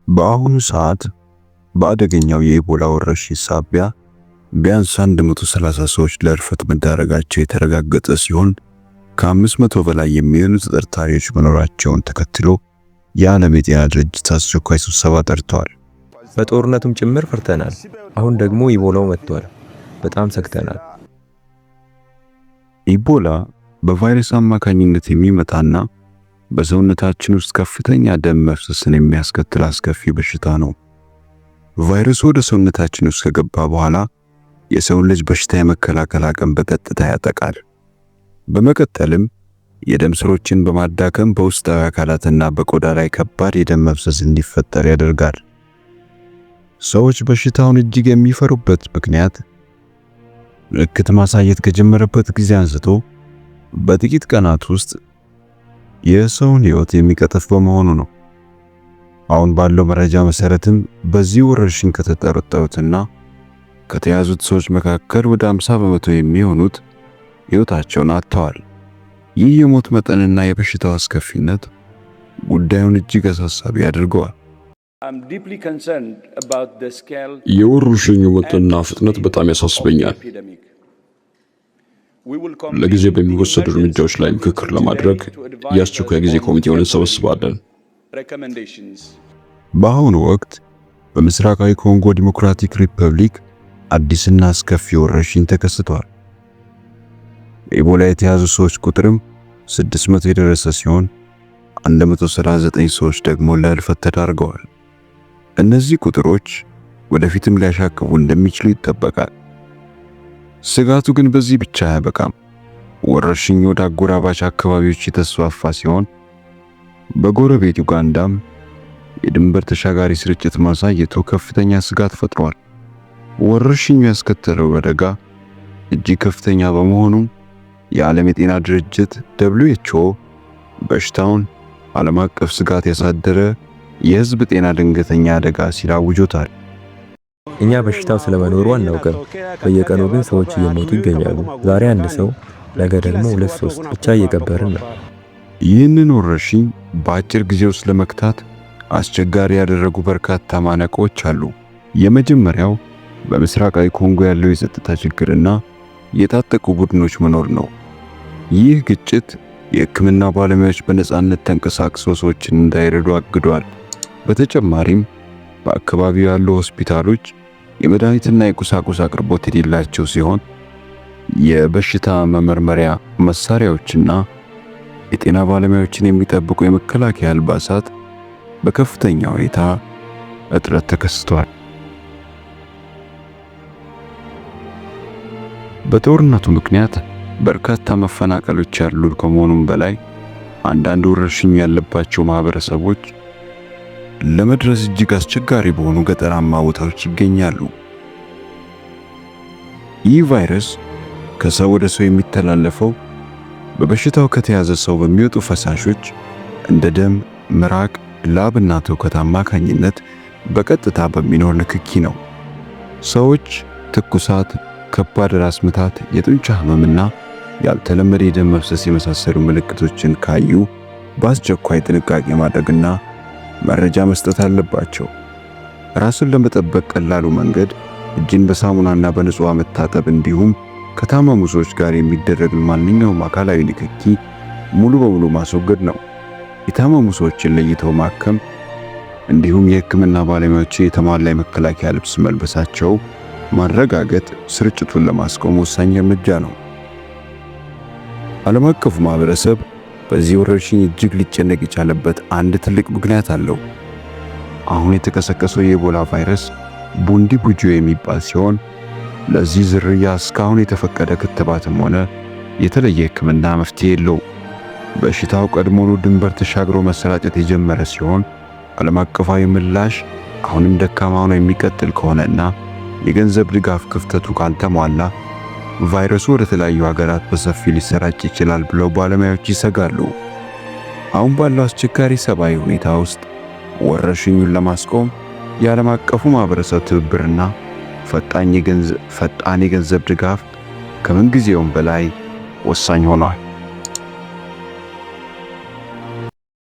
በአሁኑ ሰዓት በአደገኛው የኢቦላ ወረርሽኝ ሳቢያ ቢያንስ 130 ሰዎች ለህልፈት መዳረጋቸው የተረጋገጠ ሲሆን ከ500 በላይ የሚሆኑ ተጠርጣሪዎች መኖራቸውን ተከትሎ የዓለም የጤና ድርጅት አስቸኳይ ስብሰባ ጠርቷል። በጦርነቱም ጭምር ፈርተናል። አሁን ደግሞ ኢቦላው መጥቷል። በጣም ሰግተናል። ኢቦላ በቫይረስ አማካኝነት የሚመጣና በሰውነታችን ውስጥ ከፍተኛ ደም መፍሰስን የሚያስከትል አስከፊ በሽታ ነው። ቫይረሱ ወደ ሰውነታችን ውስጥ ከገባ በኋላ የሰውን ልጅ በሽታ የመከላከል አቅም በቀጥታ ያጠቃል። በመቀጠልም የደም ስሮችን በማዳከም በውስጣዊ አካላትና በቆዳ ላይ ከባድ የደም መፍሰስ እንዲፈጠር ያደርጋል። ሰዎች በሽታውን እጅግ የሚፈሩበት ምክንያት ምልክት ማሳየት ከጀመረበት ጊዜ አንስቶ በጥቂት ቀናት ውስጥ የሰውን ሕይወት የሚቀጥፍ በመሆኑ ነው። አሁን ባለው መረጃ መሰረትም በዚህ ወረርሽኝ ከተጠረጠሩትና ከተያዙት ሰዎች መካከል ወደ 50 በመቶ የሚሆኑት ሕይወታቸውን አጥተዋል። ይህ የሞት መጠንና የበሽታው አስከፊነት ጉዳዩን እጅግ አሳሳቢ ያደርገዋል። የወረርሽኙ መጠንና ፍጥነት በጣም ያሳስበኛል። ለጊዜ በሚወሰዱ እርምጃዎች ላይ ምክክር ለማድረግ የአስቸኳይ ጊዜ ኮሚቴውን እንሰበስባለን። በአሁኑ ወቅት በምስራቃዊ ኮንጎ ዲሞክራቲክ ሪፐብሊክ አዲስና አስከፊ ወረርሽኝ ተከስቷል። በኢቦላ የተያዙ ሰዎች ቁጥርም 600 የደረሰ ሲሆን 139 ሰዎች ደግሞ ለህልፈት ተዳርገዋል። እነዚህ ቁጥሮች ወደፊትም ሊያሻቅቡ እንደሚችሉ ይጠበቃል። ስጋቱ ግን በዚህ ብቻ አያበቃም። ወረርሽኙ ወደ አጎራባች አካባቢዎች የተስፋፋ ሲሆን በጎረቤት ዩጋንዳም የድንበር ተሻጋሪ ስርጭት ማሳየቱ ከፍተኛ ስጋት ፈጥሯል። ወረርሽኙ ያስከተለው አደጋ እጅግ ከፍተኛ በመሆኑ የዓለም የጤና ድርጅት WHO በሽታውን ዓለም አቀፍ ስጋት ያሳደረ የህዝብ ጤና ድንገተኛ አደጋ ሲል አውጆታል። እኛ በሽታው ስለመኖሩ አናውቅም። በየቀኑ ግን ሰዎች እየሞቱ ይገኛሉ። ዛሬ አንድ ሰው፣ ነገ ደግሞ 2-3 ብቻ እየቀበርን ነው። ይህንን ወረርሽኝ በአጭር ጊዜ ውስጥ ለመክታት አስቸጋሪ ያደረጉ በርካታ ማነቆች አሉ። የመጀመሪያው በምስራቃዊ ኮንጎ ያለው የጸጥታ ችግርና የታጠቁ ቡድኖች መኖር ነው። ይህ ግጭት የሕክምና ባለሙያዎች በነጻነት ተንቀሳቅሰው ሰዎችን እንዳይረዱ አግዷል። በተጨማሪም በአካባቢው ያሉ ሆስፒታሎች የመድኃኒትና የቁሳቁስ አቅርቦት የሌላቸው ሲሆን የበሽታ መመርመሪያ መሳሪያዎችና የጤና ባለሙያዎችን የሚጠብቁ የመከላከያ አልባሳት በከፍተኛ ሁኔታ እጥረት ተከስቷል። በጦርነቱ ምክንያት በርካታ መፈናቀሎች ያሉ ከመሆኑም በላይ አንዳንድ ወረርሽኝ ያለባቸው ማህበረሰቦች ለመድረስ እጅግ አስቸጋሪ በሆኑ ገጠራማ ቦታዎች ይገኛሉ። ይህ ቫይረስ ከሰው ወደ ሰው የሚተላለፈው በበሽታው ከተያዘ ሰው በሚወጡ ፈሳሾች እንደ ደም፣ ምራቅ፣ ላብና ትውከት አማካኝነት በቀጥታ በሚኖር ንክኪ ነው። ሰዎች ትኩሳት፣ ከባድ ራስ ምታት፣ የጡንቻ ህመምና ያልተለመደ የደም መፍሰስ የመሳሰሉ ምልክቶችን ካዩ በአስቸኳይ ጥንቃቄ ማድረግና መረጃ መስጠት አለባቸው። ራስን ለመጠበቅ ቀላሉ መንገድ እጅን በሳሙናና በንጹህ መታጠብ እንዲሁም ከታመሙ ሰዎች ጋር የሚደረግ ማንኛውም አካላዊ ንክኪ ሙሉ በሙሉ ማስወገድ ነው። የታመሙ ሰዎችን ለይተው ማከም እንዲሁም የሕክምና ባለሙያዎች የተሟላ የመከላከያ ልብስ መልበሳቸው ማረጋገጥ ስርጭቱን ለማስቆም ወሳኝ እርምጃ ነው። ዓለም አቀፉ ማህበረሰብ በዚህ ወረርሽኝ እጅግ ሊጨነቅ የቻለበት አንድ ትልቅ ምክንያት አለው። አሁን የተቀሰቀሰው የኢቦላ ቫይረስ ቡንዲ ቡጂዮ የሚባል ሲሆን ለዚህ ዝርያ እስካሁን የተፈቀደ ክትባትም ሆነ የተለየ ሕክምና መፍትሄ የለውም። በሽታው ቀድሞውኑ ድንበር ተሻግሮ መሰራጨት የጀመረ ሲሆን ዓለም አቀፋዊ ምላሽ አሁንም ደካማ ሆኖ የሚቀጥል ከሆነና የገንዘብ ድጋፍ ክፍተቱ ካልተሟላ ቫይረሱ ወደ ተለያዩ ሀገራት በሰፊው ሊሰራጭ ይችላል ብለው ባለሙያዎች ይሰጋሉ። አሁን ባለው አስቸጋሪ ሰብአዊ ሁኔታ ውስጥ ወረርሽኙን ለማስቆም የዓለም አቀፉ ማህበረሰብ ትብብርና ፈጣን የገንዘብ ድጋፍ ከምንጊዜውም በላይ ወሳኝ ሆኗል።